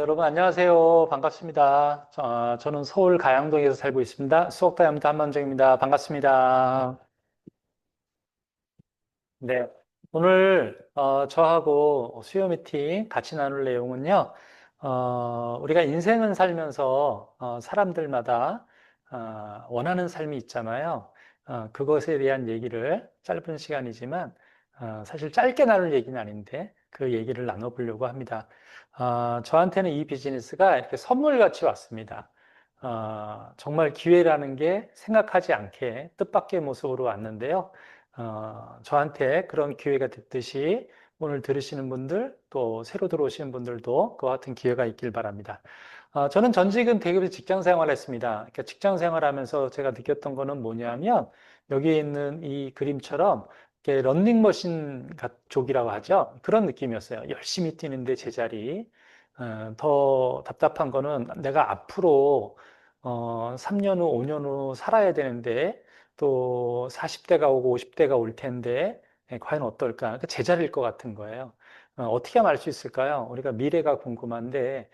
여러분 안녕하세요. 반갑습니다. 저는 서울 가양동에서 살고 있습니다. 수옥다임도 한만정입니다. 반갑습니다. 네. 오늘 저하고 수요 미팅 같이 나눌 내용은요. 우리가 인생은 살면서 사람들마다 원하는 삶이 있잖아요. 그것에 대한 얘기를 짧은 시간이지만 사실 짧게 나눌 얘기는 아닌데 그 얘기를 나눠보려고 합니다. 저한테는 이 비즈니스가 이렇게 선물같이 왔습니다. 정말 기회라는 게 생각하지 않게 뜻밖의 모습으로 왔는데요. 저한테 그런 기회가 됐듯이 오늘 들으시는 분들 또 새로 들어오시는 분들도 그와 같은 기회가 있길 바랍니다. 저는 전직은 대기업에서 직장 생활을 했습니다. 그러니까 직장 생활하면서 제가 느꼈던 거는 뭐냐면 여기에 있는 이 그림처럼 이렇게 런닝머신 족이라고 하죠. 그런 느낌이었어요. 열심히 뛰는데 제자리. 더 답답한 거는 내가 앞으로 3년 후, 5년 후 살아야 되는데 또 40대가 오고 50대가 올 텐데 과연 어떨까? 그 제자리일 것 같은 거예요. 어떻게 하면 알 수 있을까요? 우리가 미래가 궁금한데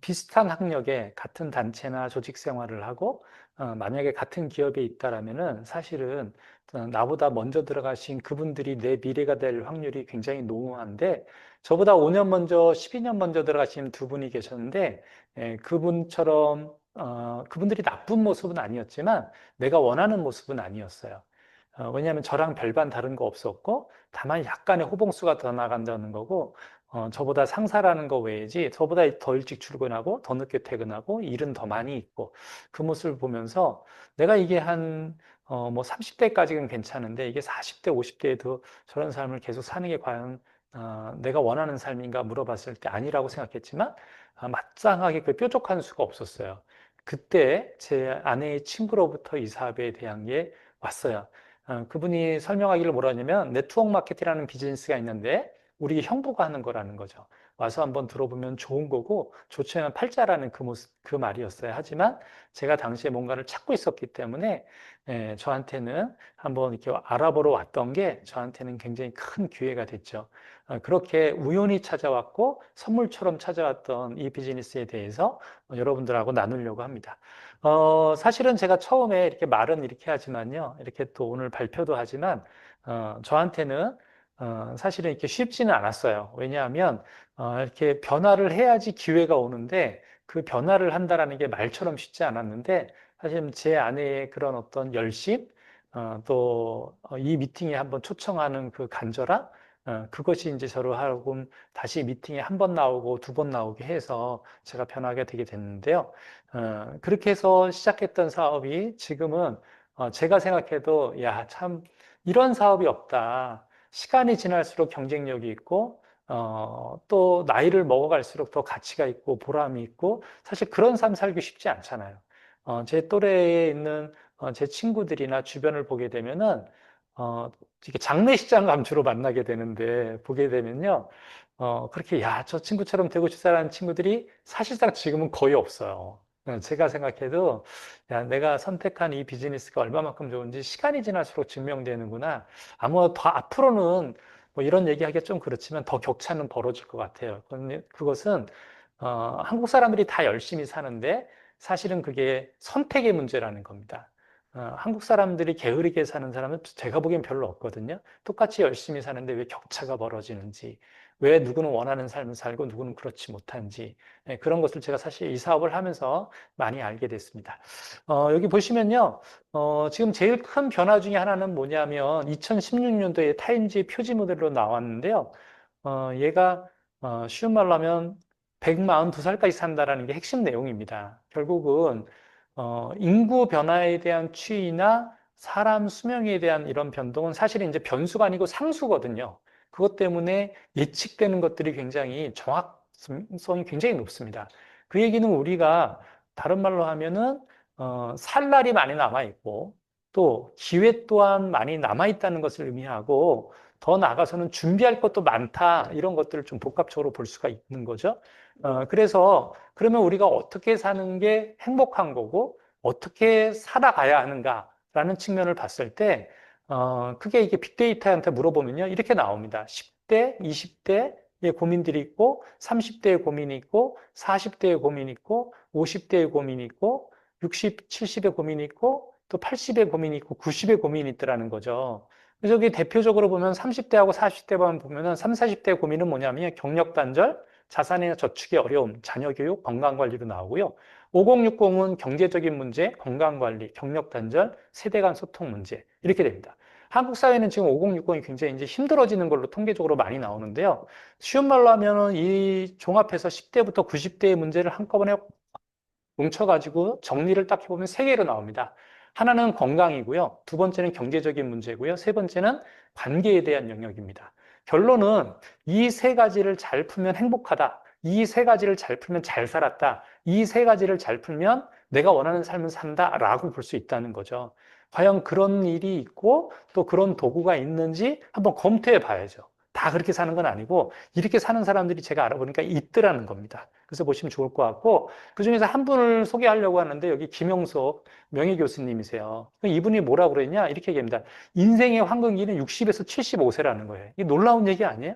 비슷한 학력에 같은 단체나 조직 생활을 하고 만약에 같은 기업에 있다라면은 사실은 나보다 먼저 들어가신 그분들이 내 미래가 될 확률이 굉장히 농후한데 저보다 5년 먼저, 12년 먼저 들어가신 두 분이 계셨는데 그분처럼 그분들이 나쁜 모습은 아니었지만 내가 원하는 모습은 아니었어요. 왜냐하면 저랑 별반 다른 거 없었고 다만 약간의 호봉수가 더 나간다는 거고 저보다 상사라는 거 외에지 저보다 더 일찍 출근하고 더 늦게 퇴근하고 일은 더 많이 있고 그 모습을 보면서 내가 이게 한 뭐 30대까지는 괜찮은데 이게 40대, 50대에도 저런 삶을 계속 사는 게 과연 내가 원하는 삶인가 물어봤을 때 아니라고 생각했지만 마땅하게 그 뾰족한 수가 없었어요. 그때 제 아내의 친구로부터 이 사업에 대한 게 왔어요. 그분이 설명하기를 뭐라 하냐면 네트워크 마케팅이라는 비즈니스가 있는데 우리 형부가 하는 거라는 거죠. 와서 한번 들어보면 좋은 거고 좋지 않으면 팔자라는 그 모습, 그 말이었어요. 하지만 제가 당시에 뭔가를 찾고 있었기 때문에 저한테는 한번 이렇게 알아보러 왔던 게 저한테는 굉장히 큰 기회가 됐죠. 그렇게 우연히 찾아왔고 선물처럼 찾아왔던 이 비즈니스에 대해서 여러분들하고 나누려고 합니다. 사실은 제가 처음에 이렇게 말은 이렇게 하지만요. 이렇게 또 오늘 발표도 하지만, 저한테는, 사실은 이렇게 쉽지는 않았어요. 왜냐하면, 이렇게 변화를 해야지 기회가 오는데, 그 변화를 한다라는 게 말처럼 쉽지 않았는데, 사실 제 아내의 그런 어떤 열심, 또 이 미팅에 한번 초청하는 그 간절함, 그것이 이제 저를 하고 다시 미팅에 한 번 나오고 두 번 나오게 해서 제가 변하게 되게 됐는데요. 그렇게 해서 시작했던 사업이 지금은 제가 생각해도 야, 참 이런 사업이 없다. 시간이 지날수록 경쟁력이 있고 또 나이를 먹어갈수록 더 가치가 있고 보람이 있고 사실 그런 삶 살기 쉽지 않잖아요. 제 또래에 있는 제 친구들이나 주변을 보게 되면은 이렇게 장례식장 가면 주로 만나게 되는데 보게 되면요. 그렇게 야, 저 친구처럼 되고 싶다라는 친구들이 사실상 지금은 거의 없어요. 제가 생각해도 야, 내가 선택한 이 비즈니스가 얼마만큼 좋은지 시간이 지날수록 증명되는구나. 아마 더 앞으로는 뭐 이런 얘기하기가 좀 그렇지만 더 격차는 벌어질 것 같아요. 그것은 한국 사람들이 다 열심히 사는데 사실은 그게 선택의 문제라는 겁니다. 한국 사람들이 게으르게 사는 사람은 제가 보기엔 별로 없거든요. 똑같이 열심히 사는데 왜 격차가 벌어지는지, 왜 누구는 원하는 삶을 살고 누구는 그렇지 못한지, 그런 것을 제가 사실 이 사업을 하면서 많이 알게 됐습니다. 여기 보시면요, 지금 제일 큰 변화 중에 하나는 뭐냐면 2016년도에 타임지 표지 모델로 나왔는데요. 얘가 쉬운 말로 하면 142살까지 산다라는 게 핵심 내용입니다. 결국은 인구 변화에 대한 추이나 사람 수명에 대한 이런 변동은 사실 이제 변수가 아니고 상수거든요. 그것 때문에 예측되는 것들이 굉장히 정확성이 굉장히 높습니다. 그 얘기는 우리가 다른 말로 하면은 살 날이 많이 남아 있고 또 기회 또한 많이 남아 있다는 것을 의미하고 더 나아가서는 준비할 것도 많다 이런 것들을 좀 복합적으로 볼 수가 있는 거죠. 그래서 그러면 우리가 어떻게 사는 게 행복한 거고 어떻게 살아가야 하는가라는 측면을 봤을 때 크게 이게 빅데이터한테 물어보면요 이렇게 나옵니다. 10대, 20대, 고민들이 있고, 30대의 고민이 있고, 40대의 고민이 있고, 50대의 고민이 있고, 60, 70의 고민이 있고, 또 80의 고민이 있고, 90의 고민이 있더라는 거죠. 그래서 여기 대표적으로 보면 30대하고 40대만 보면은 3, 40대 고민은 뭐냐면 경력 단절, 자산이나 저축의 어려움, 자녀 교육, 건강 관리로 나오고요. 5060은 경제적인 문제, 건강 관리, 경력 단절, 세대 간 소통 문제 이렇게 됩니다. 한국 사회는 지금 5060이 굉장히 이제 힘들어지는 걸로 통계적으로 많이 나오는데요. 쉬운 말로 하면은 이 종합해서 10대부터 90대의 문제를 한꺼번에 뭉쳐가지고 정리를 딱 해보면 세 개로 나옵니다. 하나는 건강이고요. 두 번째는 경제적인 문제고요. 세 번째는 관계에 대한 영역입니다. 결론은 이 세 가지를 잘 풀면 행복하다. 이 세 가지를 잘 풀면 잘 살았다. 이 세 가지를 잘 풀면 내가 원하는 삶을 산다라고 볼 수 있다는 거죠. 과연 그런 일이 있고 또 그런 도구가 있는지 한번 검토해 봐야죠. 다 그렇게 사는 건 아니고 이렇게 사는 사람들이 제가 알아보니까 있더라는 겁니다. 그래서 보시면 좋을 것 같고 그중에서 한 분을 소개하려고 하는데 여기 김용석 명예교수님이세요. 이분이 뭐라고 그랬냐? 이렇게 얘기합니다. 인생의 황금기는 60에서 75세라는 거예요. 이게 놀라운 얘기 아니에요?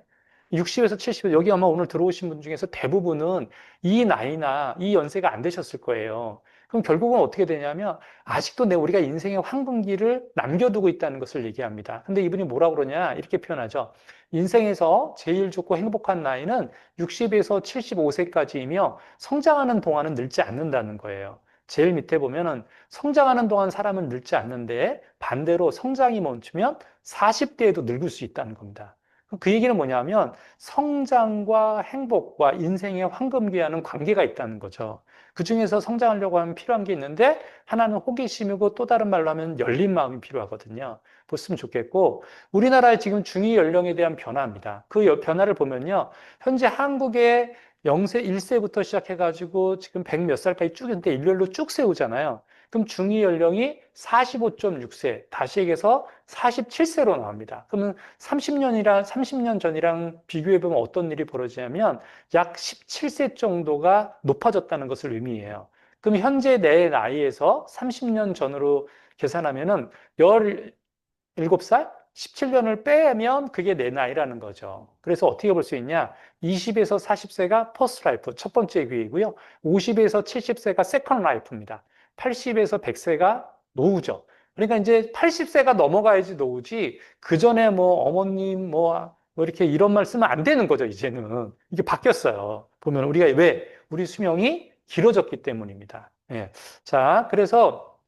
60에서 70, 여기 아마 오늘 들어오신 분 중에서 대부분은 이 나이나 이 연세가 안 되셨을 거예요. 그럼 결국은 어떻게 되냐면 아직도 우리가 인생의 황금기를 남겨두고 있다는 것을 얘기합니다. 근데 이분이 뭐라고 그러냐? 이렇게 표현하죠. 인생에서 제일 좋고 행복한 나이는 60에서 75세까지이며 성장하는 동안은 늙지 않는다는 거예요. 제일 밑에 보면은 성장하는 동안 사람은 늙지 않는데 반대로 성장이 멈추면 40대에도 늙을 수 있다는 겁니다. 그 얘기는 뭐냐면 성장과 행복과 인생의 황금기와는 관계가 있다는 거죠. 그 중에서 성장하려고 하면 필요한 게 있는데 하나는 호기심이고 또 다른 말로 하면 열린 마음이 필요하거든요. 보시면 좋겠고 우리나라의 지금 중위 연령에 대한 변화입니다. 그 변화를 보면요. 현재 한국의 0세, 1세부터 시작해가지고 지금 100 몇 살까지 쭉 있는데 일렬로 쭉 세우잖아요. 그럼 중위 연령이 45.6세, 다시 얘기해서 47세로 나옵니다. 그러면 30년 전이랑 비교해보면 어떤 일이 벌어지냐면 약 17세 정도가 높아졌다는 것을 의미해요. 그럼 현재 내 나이에서 30년 전으로 계산하면은 17살? 17년을 빼면 그게 내 나이라는 거죠. 그래서 어떻게 볼 수 있냐? 20에서 40세가 퍼스트 라이프, 첫 번째 기회이고요. 50에서 70세가 세컨드 라이프입니다. 80에서 100세가 노후죠. 그러니까 이제 80세가 넘어가야지 노후지, 그 전에 뭐 어머님 뭐 이렇게 이런 말 쓰면 안 되는 거죠, 이제는. 이게 바뀌었어요. 보면 우리가 왜? 우리 수명이 길어졌기 때문입니다. 예. 자, 그래서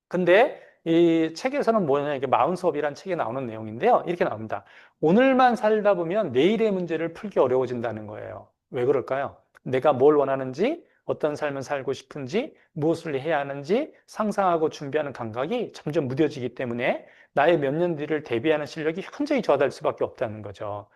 근데 이 책에서는 뭐냐, 이게 마흔 수업이란 책에 나오는 내용인데요. 이렇게 나옵니다. 오늘만 살다 보면 내일의 문제를 풀기 어려워진다는 거예요. 왜 그럴까요? 내가 뭘 원하는지, 어떤 삶을 살고 싶은지, 무엇을 해야 하는지 상상하고 준비하는 감각이 점점 무뎌지기 때문에 나의 몇 년 뒤를 대비하는 실력이 현저히 저하될 수밖에 없다는 거죠.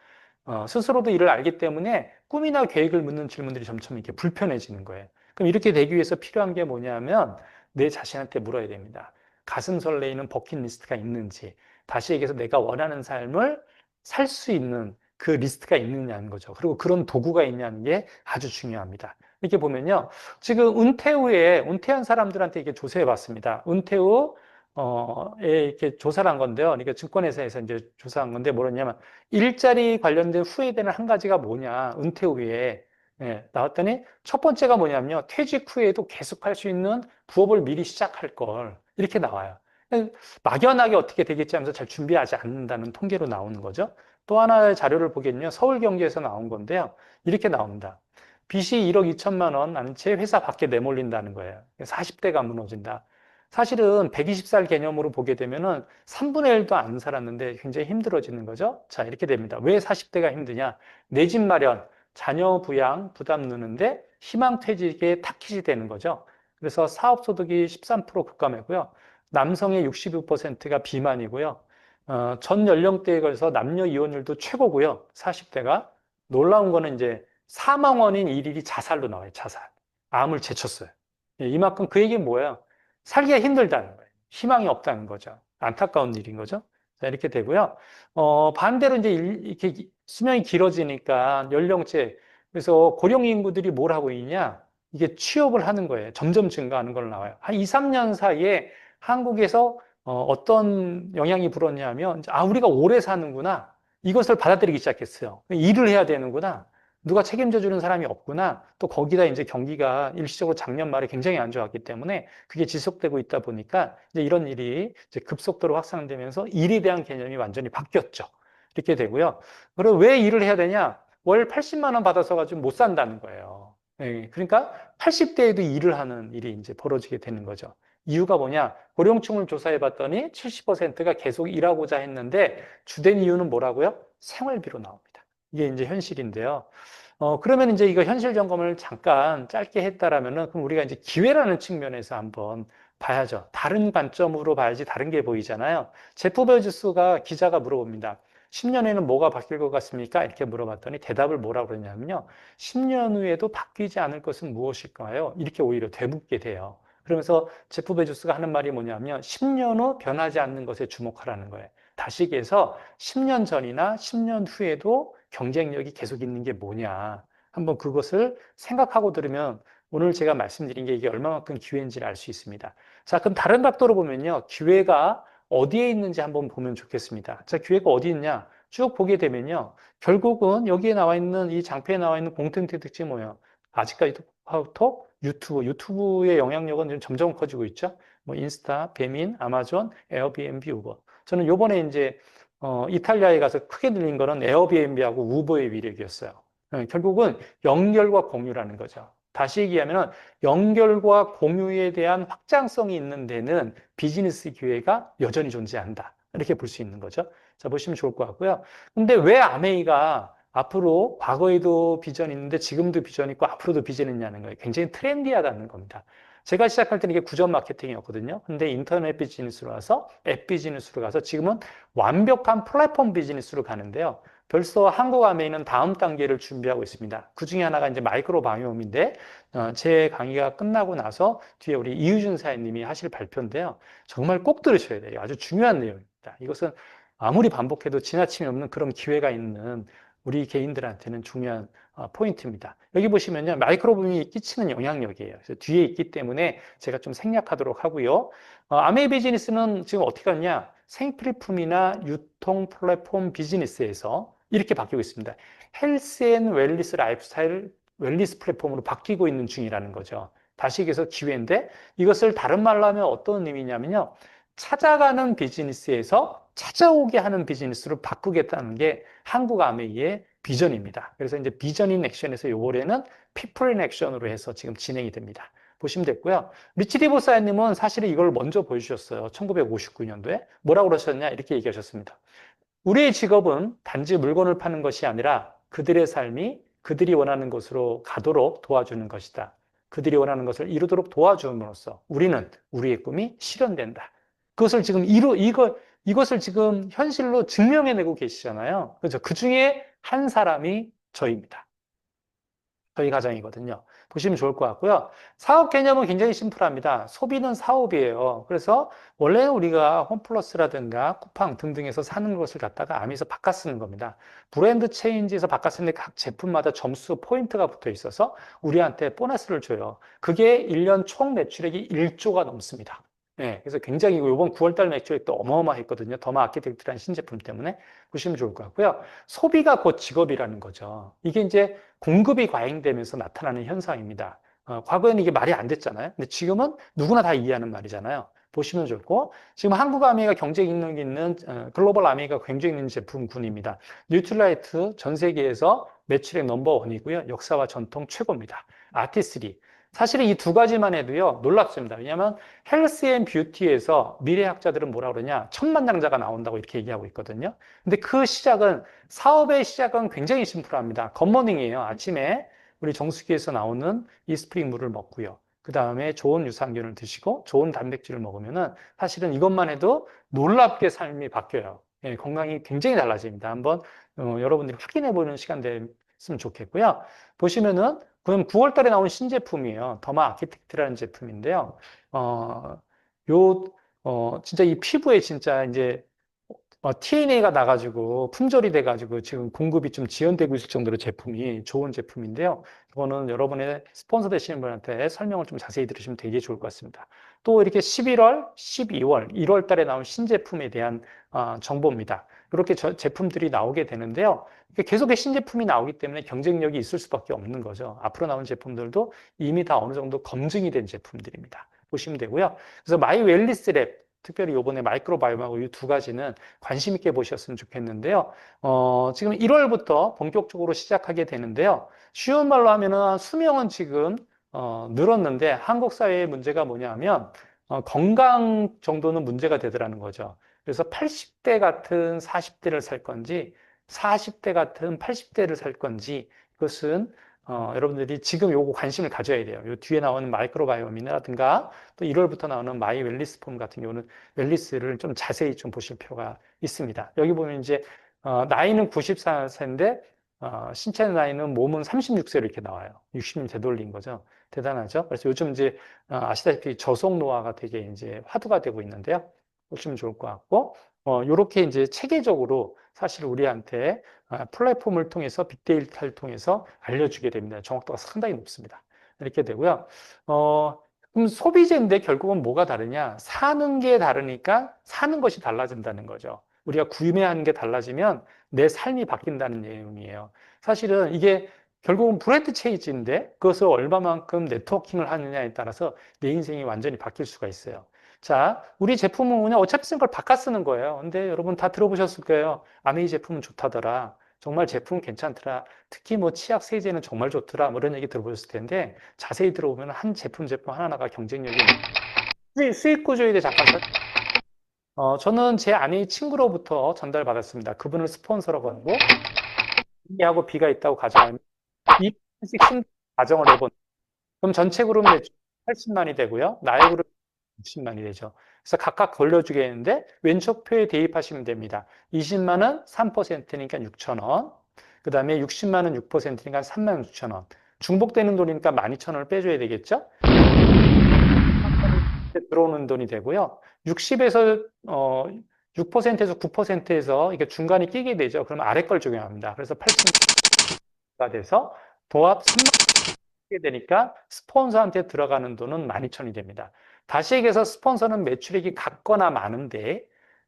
스스로도 이를 알기 때문에 꿈이나 계획을 묻는 질문들이 점점 이렇게 불편해지는 거예요. 그럼 이렇게 되기 위해서 필요한 게 뭐냐면 내 자신한테 물어야 됩니다. 가슴 설레이는 버킷리스트가 있는지, 다시 얘기해서 내가 원하는 삶을 살 수 있는 그 리스트가 있느냐는 거죠. 그리고 그런 도구가 있냐는 게 아주 중요합니다. 이렇게 보면요. 지금 은퇴 후에 은퇴한 사람들한테 이렇게 조사해 봤습니다. 은퇴 후 이렇게 조사를 한 건데요. 그러니까 증권회사에서 이제 조사한 건데 뭐냐면 일자리 관련된 후회되는 한 가지가 뭐냐, 은퇴 후에. 예, 나왔더니 첫 번째가 뭐냐면요. 퇴직 후에도 계속 할 수 있는 부업을 미리 시작할 걸. 이렇게 나와요. 막연하게 어떻게 되겠지 하면서 잘 준비하지 않는다는 통계로 나오는 거죠. 또 하나의 자료를 보겠는요. 서울경제에서 나온 건데요. 이렇게 나옵니다. 빚이 1억 2천만 원 나는 채 회사 밖에 내몰린다는 거예요. 40대가 무너진다. 사실은 120살 개념으로 보게 되면은 3분의 1도 안 살았는데 굉장히 힘들어지는 거죠. 자, 이렇게 됩니다. 왜 40대가 힘드냐? 내 집 마련, 자녀 부양 부담 느는데 희망퇴직의 타깃이 되는 거죠. 그래서 사업소득이 13% 급감했고요. 남성의 62%가 비만이고요. 전 연령대에 걸쳐서 남녀 이혼율도 최고고요. 40대가. 놀라운 거는 이제 사망 원인 1일이 자살로 나와요. 자살. 암을 제쳤어요. 예, 이만큼 그 얘기는 뭐예요? 살기가 힘들다는 거예요. 희망이 없다는 거죠. 안타까운 일인 거죠. 자, 이렇게 되고요. 반대로 이제 이렇게 수명이 길어지니까 연령제, 그래서 고령 인구들이 뭘 하고 있냐? 이게 취업을 하는 거예요. 점점 증가하는 걸로 나와요. 한 2, 3년 사이에 한국에서 어떤 영향이 불었냐면, 아, 우리가 오래 사는구나. 이것을 받아들이기 시작했어요. 일을 해야 되는구나. 누가 책임져 주는 사람이 없구나. 또 거기다 이제 경기가 일시적으로 작년 말에 굉장히 안 좋았기 때문에 그게 지속되고 있다 보니까 이제 이런 일이 이제 급속도로 확산되면서 일에 대한 개념이 완전히 바뀌었죠. 이렇게 되고요. 그리고 왜 일을 해야 되냐? 월 80만 원 받아서 가지고 못 산다는 거예요. 예, 그러니까 80대에도 일을 하는 일이 이제 벌어지게 되는 거죠. 이유가 뭐냐? 고령층을 조사해 봤더니 70%가 계속 일하고자 했는데 주된 이유는 뭐라고요? 생활비로 나옵니다. 이게 이제 현실인데요. 그러면 이제 이거 현실 점검을 잠깐 짧게 했다라면은 그럼 우리가 이제 기회라는 측면에서 한번 봐야죠. 다른 관점으로 봐야지 다른 게 보이잖아요. 제프 베조스가 기자가 물어봅니다. 10년에는 뭐가 바뀔 것 같습니까? 이렇게 물어봤더니 대답을 뭐라고 그러냐면요. 10년 후에도 바뀌지 않을 것은 무엇일까요? 이렇게 오히려 되묻게 돼요. 그러면서 제프 베조스가 하는 말이 뭐냐면 10년 후 변하지 않는 것에 주목하라는 거예요. 다시 얘기해서 10년 전이나 10년 후에도 경쟁력이 계속 있는 게 뭐냐. 한번 그것을 생각하고 들으면 오늘 제가 말씀드린 게 이게 얼마만큼 기회인지를 알 수 있습니다. 자, 그럼 다른 각도로 보면요. 기회가 어디에 있는지 한번 보면 좋겠습니다. 자, 기회가 어디 있냐? 쭉 보게 되면요. 결국은 여기에 나와 있는 이 장표에 나와 있는 공통된 특징이 뭐예요? 아직까지도 카카오톡, 유튜브의 영향력은 지금 점점 커지고 있죠. 뭐 인스타, 배민, 아마존, 에어비앤비, 우버. 저는 요번에 이제 이탈리아에 가서 크게 들린 거는 에어비앤비하고 우버의 위력이었어요. 결국은 연결과 공유라는 거죠. 다시 얘기하면 연결과 공유에 대한 확장성이 있는 데는 비즈니스 기회가 여전히 존재한다. 이렇게 볼 수 있는 거죠. 자, 보시면 좋을 것 같고요. 근데 왜 아메이가 앞으로 과거에도 비전이 있는데 지금도 비전이 있고 앞으로도 비전이 있냐는 거예요. 굉장히 트렌디하다는 겁니다. 제가 시작할 때는 이게 구전 마케팅이었거든요. 근데 인터넷 비즈니스로 와서 앱 비즈니스로 가서 지금은 완벽한 플랫폼 비즈니스로 가는데요. 벌써 한국 아메이는 다음 단계를 준비하고 있습니다. 그 중에 하나가 이제 마이크로 바이옴인데 제 강의가 끝나고 나서 뒤에 우리 이유준 사장님이 하실 발표인데요. 정말 꼭 들으셔야 돼요. 아주 중요한 내용입니다. 이것은 아무리 반복해도 지나침이 없는 그런 기회가 있는 우리 개인들한테는 중요한 포인트입니다. 여기 보시면요. 마이크로브이 끼치는 영향력이에요. 그래서 뒤에 있기 때문에 제가 좀 생략하도록 하고요. 아메이 비즈니스는 지금 어떻게 하냐? 생필품이나 유통 플랫폼 비즈니스에서 이렇게 바뀌고 있습니다. 헬스 앤 웰리스 라이프스타일 웰리스 플랫폼으로 바뀌고 있는 중이라는 거죠. 다시 얘기해서 기회인데 이것을 다른 말로 하면 어떤 의미냐면요. 찾아가는 비즈니스에서 찾아오게 하는 비즈니스로 바꾸겠다는 게 한국 아메이의 비전입니다. 그래서 이제 비전 인 액션에서 요번에는 피플 인 액션으로 해서 지금 진행이 됩니다. 보시면 됐고요. 리치 디보사님은 사실은 이걸 먼저 보여주셨어요. 1959년도에. 뭐라고 그러셨냐? 이렇게 얘기하셨습니다. 우리의 직업은 단지 물건을 파는 것이 아니라 그들의 삶이 그들이 원하는 곳으로 가도록 도와주는 것이다. 그들이 원하는 것을 이루도록 도와줌으로써 우리는 우리의 꿈이 실현된다. 그것을 지금 이것을 지금 현실로 증명해내고 계시잖아요. 그렇죠? 그 중에 한 사람이 저입니다. 저희 가정이거든요. 보시면 좋을 것 같고요. 사업 개념은 굉장히 심플합니다. 소비는 사업이에요. 그래서 원래는 우리가 홈플러스라든가 쿠팡 등등에서 사는 것을 갖다가 아미에서 바꿔 쓰는 겁니다. 브랜드 체인지에서 바꿔 쓰는데 각 제품마다 점수 포인트가 붙어 있어서 우리한테 보너스를 줘요. 그게 1년 총 매출액이 1조가 넘습니다. 네, 그래서 굉장히 이번 9월달 매출액도 어마어마했거든요. 더마 아키텍트라는 신제품 때문에 보시면 좋을 것 같고요. 소비가 곧 직업이라는 거죠. 이게 이제 공급이 과잉되면서 나타나는 현상입니다. 과거에는 이게 말이 안 됐잖아요. 근데 지금은 누구나 다 이해하는 말이잖아요. 보시면 좋고 지금 한국 아메이가 경쟁력 있는 글로벌 아메이가 경쟁 있는 제품군입니다. 뉴트라이트 전 세계에서 매출액 넘버원이고요. 역사와 전통 최고입니다. 아티스리 사실은 이 두 가지만 해도요 놀랍습니다. 왜냐하면 헬스 앤 뷰티에서 미래학자들은 뭐라 그러냐 천만장자가 나온다고 이렇게 얘기하고 있거든요. 근데 그 시작은 사업의 시작은 굉장히 심플합니다. 굿모닝이에요. 아침에 우리 정수기에서 나오는 이스프링 물을 먹고요. 그 다음에 좋은 유산균을 드시고 좋은 단백질을 먹으면은 사실은 이것만 해도 놀랍게 삶이 바뀌어요. 예, 건강이 굉장히 달라집니다. 한번 여러분들이 확인해 보는 시간 됐으면 좋겠고요. 보시면은 그럼 9월 달에 나온 신제품이에요. 더마 아키텍트라는 제품인데요. 요, 진짜 이 피부에 진짜 이제 TNA가 나가지고 품절이 돼가지고 지금 공급이 좀 지연되고 있을 정도로 제품이 좋은 제품인데요. 이거는 여러분의 스폰서 되시는 분한테 설명을 좀 자세히 들으시면 되게 좋을 것 같습니다. 또 이렇게 11월, 12월, 1월 달에 나온 신제품에 대한 정보입니다. 이렇게 제품들이 나오게 되는데요. 계속해서 신제품이 나오기 때문에 경쟁력이 있을 수밖에 없는 거죠. 앞으로 나온 제품들도 이미 다 어느 정도 검증이 된 제품들입니다. 보시면 되고요. 그래서 마이 웰리스 랩, 특별히 이번에 마이크로바이옴하고 이 두 가지는 관심 있게 보셨으면 좋겠는데요. 지금 1월부터 본격적으로 시작하게 되는데요. 쉬운 말로 하면은 수명은 지금 늘었는데 한국 사회의 문제가 뭐냐면 건강 정도는 문제가 되더라는 거죠. 그래서 80대 같은 40대를 살 건지 40대 같은 80대를 살 건지 그것은 여러분들이 지금 요거 관심을 가져야 돼요. 요 뒤에 나오는 마이크로바이옴이라든가 또 1월부터 나오는 마이 웰리스 폼 같은 경우는 웰리스를 좀 자세히 좀 보실 필요가 있습니다. 여기 보면 이제 나이는 94세인데 신체 나이는 몸은 36세로 이렇게 나와요. 60년 되돌린 거죠. 대단하죠. 그래서 요즘 이제 아시다시피 저속 노화가 되게 이제 화두가 되고 있는데요. 보시면 좋을 것 같고, 요렇게 이제 체계적으로 사실 우리한테 플랫폼을 통해서 빅데이터를 통해서 알려주게 됩니다. 정확도가 상당히 높습니다. 이렇게 되고요. 그럼 소비재인데 결국은 뭐가 다르냐? 사는 게 다르니까 사는 것이 달라진다는 거죠. 우리가 구매하는 게 달라지면 내 삶이 바뀐다는 내용이에요. 사실은 이게 결국은 브랜드 체이지인데 그것을 얼마만큼 네트워킹을 하느냐에 따라서 내 인생이 완전히 바뀔 수가 있어요. 자, 우리 제품은 그냥 어차피 쓴 걸 바꿔 쓰는 거예요. 근데 여러분 다 들어보셨을 거예요. 아메이 제품은 좋다더라. 정말 제품 괜찮더라. 특히 뭐 치약 세제는 정말 좋더라. 뭐 이런 얘기 들어보셨을 텐데 자세히 들어보면 한 제품 하나하나가 경쟁력이 수익 구조에 대해 잠깐 저는 제 아내의 친구로부터 전달받았습니다. 그분을 스폰서라고 하고 A하고 B가 있다고 가정하면 2%씩 순 가정을 해본 그럼 전체 그룹 매출 80만이 되고요. 나의 그룹 60만이 되죠. 그래서 각각 걸려주겠는데 왼쪽표에 대입하시면 됩니다. 20만 원 3%니까 6천 원. 그 다음에 60만 원 6%니까 3만 6천 원. 중복되는 돈이니까 12,000원을 빼줘야 되겠죠? 들어오는 돈이 되고요. 60에서 6%에서 9%에서 이게 중간에 끼게 되죠. 그러면 아래 걸 적용합니다. 그래서 80가 돼서 도합 3만 게 되니까 스폰서한테 들어가는 돈은 12,000이 됩니다. 다시 얘기해서 스폰서는 매출액이 같거나 많은데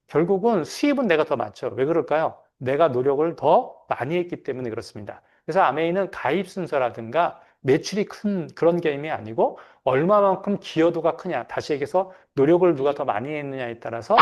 결국은 수입은 내가 더 많죠. 왜 그럴까요? 내가 노력을 더 많이 했기 때문에 그렇습니다. 그래서 아메이는 가입 순서라든가 매출이 큰 그런 게임이 아니고 얼마만큼 기여도가 크냐. 다시 얘기해서 노력을 누가 더 많이 했느냐에 따라서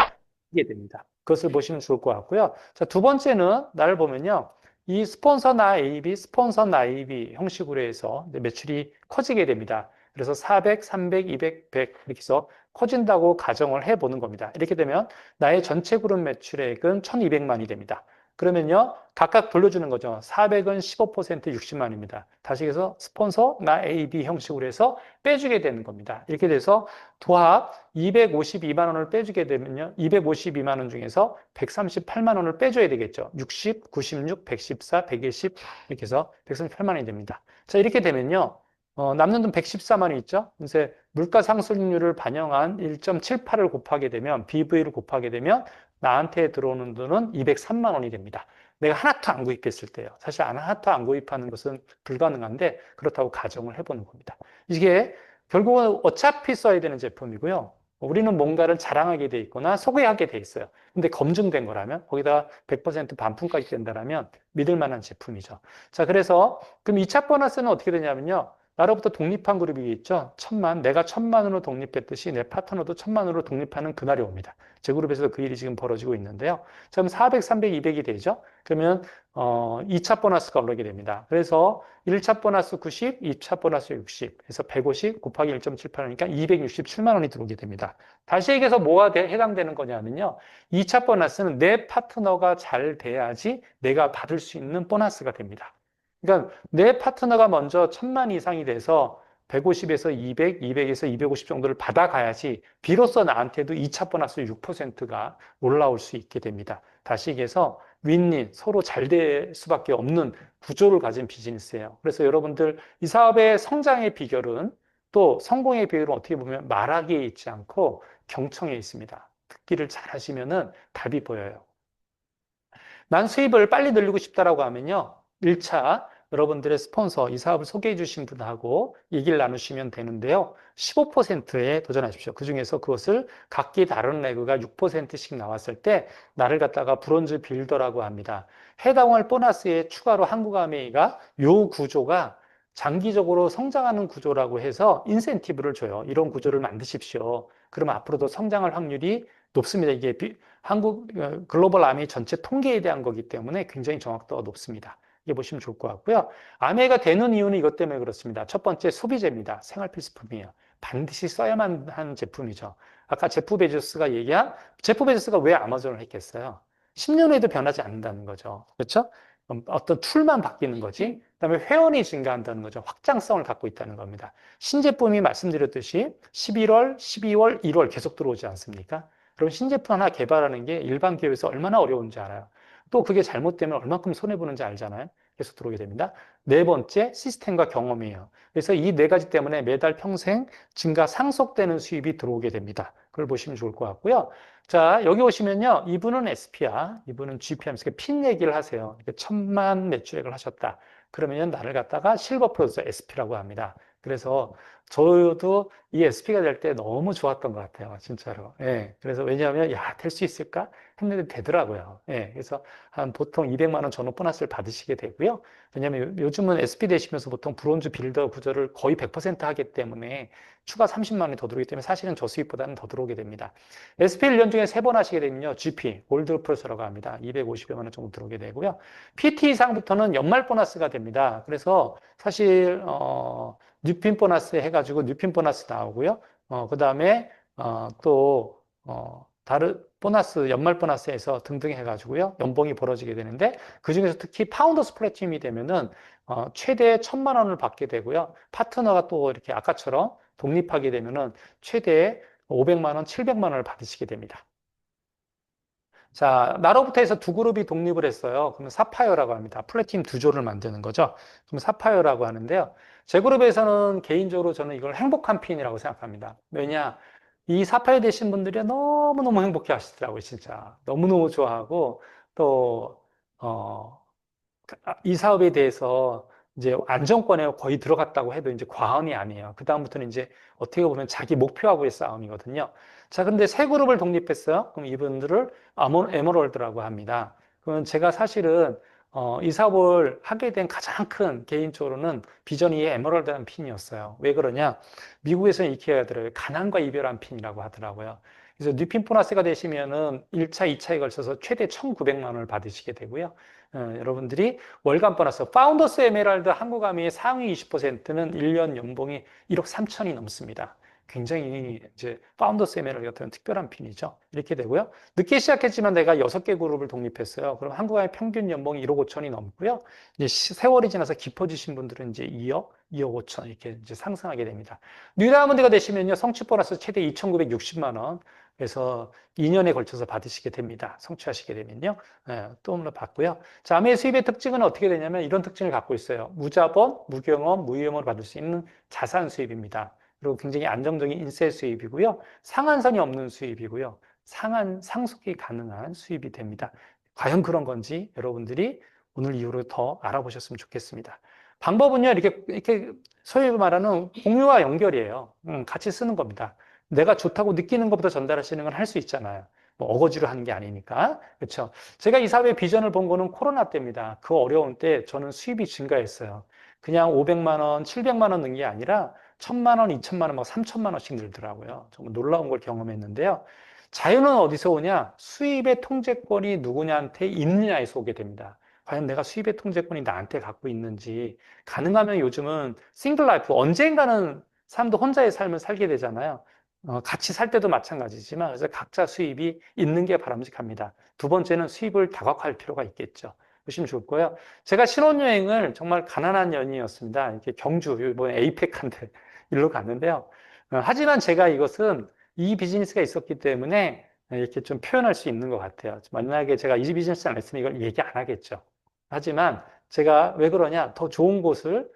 이게 됩니다. 그것을 보시면 좋을 것 같고요. 자, 두 번째는 나를 보면요. 이 스폰서 나 AB, 스폰서 나 AB 형식으로 해서 매출이 커지게 됩니다. 그래서 400, 300, 200, 100 이렇게 해서 커진다고 가정을 해보는 겁니다. 이렇게 되면 나의 전체 그룹 매출액은 1200만이 됩니다. 그러면요, 각각 돌려주는 거죠. 400은 15% 60만입니다. 다시 해서 스폰서 나 AB 형식으로 해서 빼주게 되는 겁니다. 이렇게 돼서 도합 252만 원을 빼주게 되면요. 252만 원 중에서 138만 원을 빼줘야 되겠죠. 60, 96, 114, 120 이렇게 해서 138만 원이 됩니다. 자, 이렇게 되면요. 남는 돈 114만 원 있죠? 이제 물가 상승률을 반영한 1.78을 곱하게 되면 BV를 곱하게 되면 나한테 들어오는 돈은 203만 원이 됩니다. 내가 하나도 안 구입했을 때요. 사실 하나도 안 구입하는 것은 불가능한데 그렇다고 가정을 해보는 겁니다. 이게 결국은 어차피 써야 되는 제품이고요. 우리는 뭔가를 자랑하게 돼 있거나 소개하게 돼 있어요. 근데 검증된 거라면 거기다 100% 반품까지 된다면 믿을 만한 제품이죠. 자, 그래서 그럼 2차 보너스는 어떻게 되냐면요. 나로부터 독립한 그룹이 있죠. 내가 1,000만으로 독립했듯이 내 파트너도 1,000만으로 독립하는 그날이 옵니다. 제 그룹에서도 그 일이 지금 벌어지고 있는데요. 자, 그럼 400, 300, 200이 되죠. 그러면 2차 보너스가 오르게 됩니다. 그래서 1차 보너스 90, 2차 보너스 60, 그래서 150 곱하기 1.78하니까 267만 원이 들어오게 됩니다. 다시 얘기해서 뭐가 해당되는 거냐면요. 2차 보너스는 내 파트너가 잘 돼야지 내가 받을 수 있는 보너스가 됩니다. 그러니까 내 파트너가 먼저 1,000만 이상이 돼서 150에서 200, 200에서 250 정도를 받아가야지 비로소 나한테도 2차 보너스 6%가 올라올 수 있게 됩니다. 다시 얘기해서 윈윈, 서로 잘 될 수밖에 없는 구조를 가진 비즈니스예요. 그래서 여러분들 이 사업의 성장의 비결은 또 성공의 비결은 어떻게 보면 말하기에 있지 않고 경청에 있습니다. 듣기를 잘 하시면은 답이 보여요. 난 수입을 빨리 늘리고 싶다라고 하면요. 1차 여러분들의 스폰서, 이 사업을 소개해 주신 분하고 얘기를 나누시면 되는데요. 15%에 도전하십시오. 그중에서 그것을 각기 다른 레그가 6%씩 나왔을 때 나를 갖다가 브론즈 빌더라고 합니다. 해당할 보너스에 추가로 한국아메이가 요 구조가 장기적으로 성장하는 구조라고 해서 인센티브를 줘요. 이런 구조를 만드십시오. 그러면 앞으로도 성장할 확률이 높습니다. 이게 한국 글로벌 아메이 전체 통계에 대한 거기 때문에 굉장히 정확도가 높습니다. 이게 보시면 좋을 것 같고요. 아메이가 되는 이유는 이것 때문에 그렇습니다. 첫 번째 소비재입니다. 생활 필수품이에요. 반드시 써야만 하는 제품이죠. 아까 제프 베조스가 왜 아마존을 했겠어요? 10년 후에도 변하지 않는다는 거죠. 그렇죠? 어떤 툴만 바뀌는 거지. 그다음에 회원이 증가한다는 거죠. 확장성을 갖고 있다는 겁니다. 신제품이 말씀드렸듯이 11월, 12월, 1월 계속 들어오지 않습니까? 그럼 신제품 하나 개발하는 게 일반 기업에서 얼마나 어려운지 알아요. 또 그게 잘못되면 얼마큼 손해보는지 알잖아요. 계속 들어오게 됩니다. 네 번째, 시스템과 경험이에요. 그래서 이 네 가지 때문에 매달 평생 증가 상속되는 수입이 들어오게 됩니다. 그걸 보시면 좋을 것 같고요. 자, 여기 오시면요. 이분은 SP야, 이분은 GP 하면서 핀 얘기를 하세요. 1,000만 매출액을 하셨다. 그러면 나를 갖다가 실버 프로듀서 SP라고 합니다. 그래서 저도 이 SP가 될 때 너무 좋았던 것 같아요. 진짜로. 예. 그래서 왜냐하면, 야, 될 수 있을까? 했는데 되더라고요. 예. 그래서 한 보통 200만 원 전후 보너스를 받으시게 되고요. 왜냐하면 요즘은 SP 되시면서 보통 브론즈 빌더 구조를 거의 100% 하기 때문에 추가 30만 원이 더 들어오기 때문에 사실은 저 수입보다는 더 들어오게 됩니다. SP 1년 중에 3번 하시게 되면요. GP, 골드 프로서라고 합니다. 250여만 원 정도 들어오게 되고요. PT 이상부터는 연말 보너스가 됩니다. 그래서 사실, 뉴핀 보너스 해가지고 뉴핀 보너스 나오고요. 그 다음에, 다른 보너스, 연말 보너스에서 등등 해가지고요. 연봉이 벌어지게 되는데, 그 중에서 특히 파운더스 플래티넘이 되면은, 최대 1,000만 원을 받게 되고요. 파트너가 또 이렇게 아까처럼 독립하게 되면은 최대 500만 원, 700만 원을 받으시게 됩니다. 자, 나로부터 해서 두 그룹이 독립을 했어요. 그러면 사파이어라고 합니다. 플래티넘 두 조를 만드는 거죠. 그럼 사파이어라고 하는데요. 제 그룹에서는 개인적으로 저는 이걸 행복한 핀이라고 생각합니다. 왜냐? 이 사파이어 되신 분들이 너무너무 행복해 하시더라고요, 진짜. 너무너무 좋아하고, 또, 어, 이 사업에 대해서 이제 안정권에 거의 들어갔다고 해도 이제 과언이 아니에요. 그다음부터는 이제 어떻게 보면 자기 목표하고의 싸움이거든요. 자, 근데 세 그룹을 독립했어요. 그럼 이분들을 에머럴드라고 합니다. 그러면 제가 사실은 이 사업을 하게 된 가장 큰 개인적으로는 비전이 에머럴드한 핀이었어요. 왜 그러냐? 미국에서는 이렇게 하더라고요. 가난과 이별한 핀이라고 하더라고요. 그래서 뉴핀 보너스가 되시면은 1차, 2차에 걸쳐서 최대 1,900만 원을 받으시게 되고요. 여러분들이 월간 보너스, 파운더스 에메랄드 한국아미의 상위 20%는 1년 연봉이 1억 3천이 넘습니다. 굉장히 이제 파운더스 에메랄드 같은 특별한 핀이죠. 이렇게 되고요. 늦게 시작했지만 내가 6개 그룹을 독립했어요. 그럼 한국아미 평균 연봉이 1억 5천이 넘고요. 이제 세월이 지나서 깊어지신 분들은 이제 2억, 2억 5천 이렇게 이제 상승하게 됩니다. 뉴다이아몬드가 되시면요. 성취 보너스 최대 2,960만 원. 그래서 2년에 걸쳐서 받으시게 됩니다. 성취하시게 되면요. 또 받고요. 자, 아메의 수입의 특징은 어떻게 되냐면 이런 특징을 갖고 있어요. 무자본, 무경험, 무위험으로 받을 수 있는 자산 수입입니다. 그리고 굉장히 안정적인 인세 수입이고요. 상한선이 없는 수입이고요. 상속이 가능한 수입이 됩니다. 과연 그런 건지 여러분들이 오늘 이후로 더 알아보셨으면 좋겠습니다. 방법은요, 이렇게 소위 말하는 공유와 연결이에요. 같이 쓰는 겁니다. 내가 좋다고 느끼는 것부터 전달하시는 건 할 수 있잖아요. 뭐 어거지로 하는 게 아니니까. 그렇죠? 제가 이 사업의 비전을 본 거는 코로나 때입니다. 그 어려운 때 저는 수입이 증가했어요. 그냥 500만 원, 700만 원 는 게 아니라 1,000만 원, 2,000만 원, 막 3,000만 원씩 늘더라고요. 정말 놀라운 걸 경험했는데요. 자유는 어디서 오냐? 수입의 통제권이 누구냐한테 있느냐에서 오게 됩니다. 과연 내가 수입의 통제권이 나한테 갖고 있는지. 가능하면 요즘은 싱글 라이프, 언젠가는 사람도 혼자의 삶을 살게 되잖아요. 같이 살 때도 마찬가지지만, 그래서 각자 수입이 있는 게 바람직합니다. 두 번째는 수입을 다각화할 필요가 있겠죠. 보시면 좋을 거예요. 제가 신혼여행을 정말 가난한 연인이었습니다. 이렇게 경주, 이번에 에이펙한데 일로 갔는데요. 하지만 제가 이것은 이 비즈니스가 있었기 때문에 이렇게 좀 표현할 수 있는 것 같아요. 만약에 제가 이 비즈니스 안 했으면 이걸 얘기 안 하겠죠. 하지만 제가 왜 그러냐? 더 좋은 곳을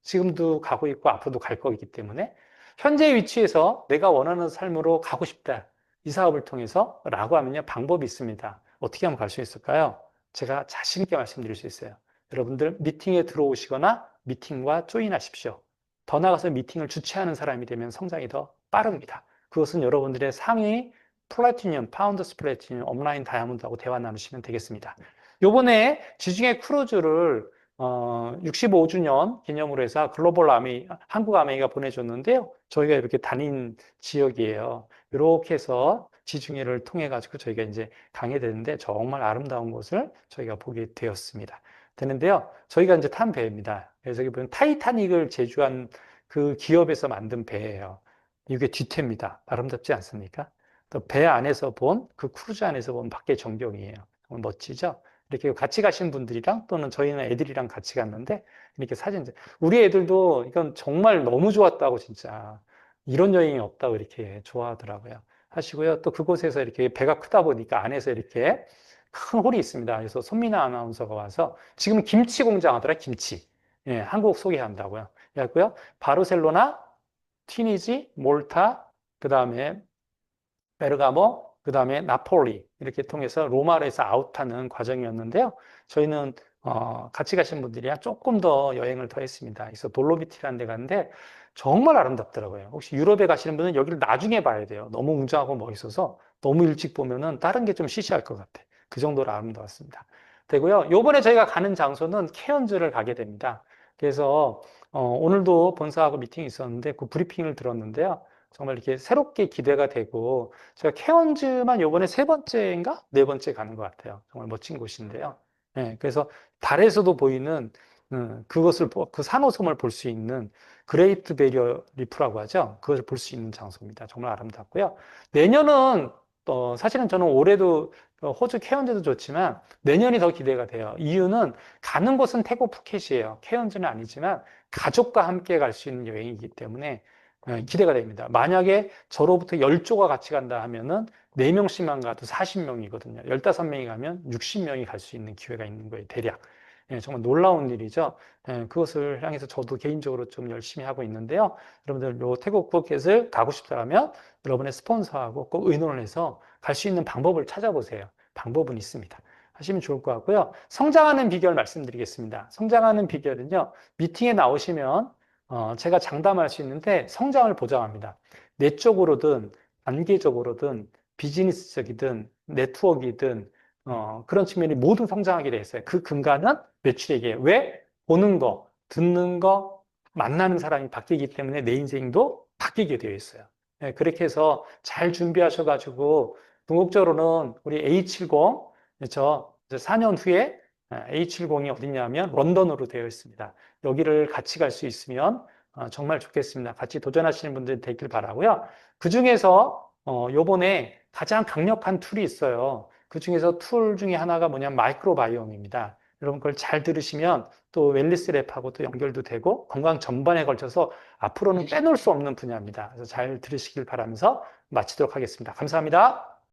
지금도 가고 있고 앞으로도 갈 거기 때문에 현재 위치에서 내가 원하는 삶으로 가고 싶다. 이 사업을 통해서 라고 하면요. 방법이 있습니다. 어떻게 하면 갈 수 있을까요? 제가 자신 있게 말씀드릴 수 있어요. 여러분들 미팅에 들어오시거나 미팅과 조인하십시오. 더 나아가서 미팅을 주최하는 사람이 되면 성장이 더 빠릅니다. 그것은 여러분들의 상위 플래티늄, 파운더스 플래티늄, 업라인 다이아몬드하고 대화 나누시면 되겠습니다. 요번에 지중해 크루즈를 65주년 기념으로 해서 글로벌 아메이, 한국 아메이가 보내줬는데요. 저희가 이렇게 다닌 지역이에요. 이렇게 해서 지중해를 통해 가지고 저희가 이제 강해되는데 정말 아름다운 곳을 저희가 보게 되었습니다. 되는데요. 저희가 이제 탄 배입니다. 그래서 여기 보면 타이타닉을 제조한 그 기업에서 만든 배예요. 이게 뒤태입니다. 아름답지 않습니까? 또 배 안에서 본 그 크루즈 안에서 본 밖의 전경이에요. 정말 멋지죠? 이렇게 같이 가신 분들이랑 또는 저희는 애들이랑 같이 갔는데 이렇게 사진, 우리 애들도 이건 정말 너무 좋았다고 진짜 이런 여행이 없다고 이렇게 좋아하더라고요. 하시고요. 또 그곳에서 이렇게 배가 크다 보니까 안에서 이렇게 큰 홀이 있습니다. 그래서 손민아 아나운서가 와서 지금 김치 공장 하더라, 김치. 예, 한국 소개한다고요. 그래고요. 바르셀로나, 튀니지, 몰타, 그 다음에 베르가모, 그 다음에 나폴리 이렇게 통해서 로마에서 아웃하는 과정이었는데요. 저희는 같이 가신 분들이랑 조금 더 여행을 더 했습니다. 그래서 돌로미티라는 데 갔는데 정말 아름답더라고요. 혹시 유럽에 가시는 분은 여기를 나중에 봐야 돼요. 너무 웅장하고 멋있어서 너무 일찍 보면은 다른 게 좀 시시할 것 같아. 그 정도로 아름다웠습니다. 되고요. 요번에 저희가 가는 장소는 케언즈를 가게 됩니다. 그래서 오늘도 본사하고 미팅이 있었는데 그 브리핑을 들었는데요. 정말 이렇게 새롭게 기대가 되고 제가 케언즈만 요번에 세 번째인가? 네 번째 가는 것 같아요. 정말 멋진 곳인데요. 예, 그래서 달에서도 보이는 그것을 그 산호섬을 볼 수 있는 그레이트 베리어 리프라고 하죠. 그것을 볼 수 있는 장소입니다. 정말 아름답고요. 내년은 사실은 저는 올해도 호주 케언즈도 좋지만 내년이 더 기대가 돼요. 이유는 가는 곳은 태국 푸켓이에요. 케언즈는 아니지만 가족과 함께 갈 수 있는 여행이기 때문에 기대가 됩니다. 만약에 저로부터 10조가 같이 간다 하면은 4명씩만 가도 40명이거든요. 15명이 가면 60명이 갈 수 있는 기회가 있는 거예요, 대략. 예, 정말 놀라운 일이죠. 예, 그것을 향해서 저도 개인적으로 좀 열심히 하고 있는데요. 여러분들 요 태국 푸켓을 가고 싶다면 여러분의 스폰서하고 꼭 의논을 해서 갈 수 있는 방법을 찾아보세요. 방법은 있습니다. 하시면 좋을 것 같고요. 성장하는 비결 말씀드리겠습니다. 성장하는 비결은요, 미팅에 나오시면 제가 장담할 수 있는데 성장을 보장합니다. 내적으로든 단계적으로든 비즈니스적이든 네트워크이든 그런 측면이 모두 성장하게 돼 있어요. 그 근간은 매출액이에요. 왜? 보는 거, 듣는 거, 만나는 사람이 바뀌기 때문에 내 인생도 바뀌게 되어 있어요. 네, 그렇게 해서 잘 준비하셔가지고 궁극적으로는 우리 A70, 저 4년 후에 A70이 어디냐면 런던으로 되어 있습니다. 여기를 같이 갈 수 있으면 정말 좋겠습니다. 같이 도전하시는 분들 되길 바라고요. 그 중에서 요번에 가장 강력한 툴이 있어요. 그 중에서 툴 중에 하나가 뭐냐면 마이크로바이옴입니다. 여러분 그걸 잘 들으시면 또 웰니스 랩하고 또 연결도 되고 건강 전반에 걸쳐서 앞으로는 빼놓을 수 없는 분야입니다. 그래서 잘 들으시길 바라면서 마치도록 하겠습니다. 감사합니다.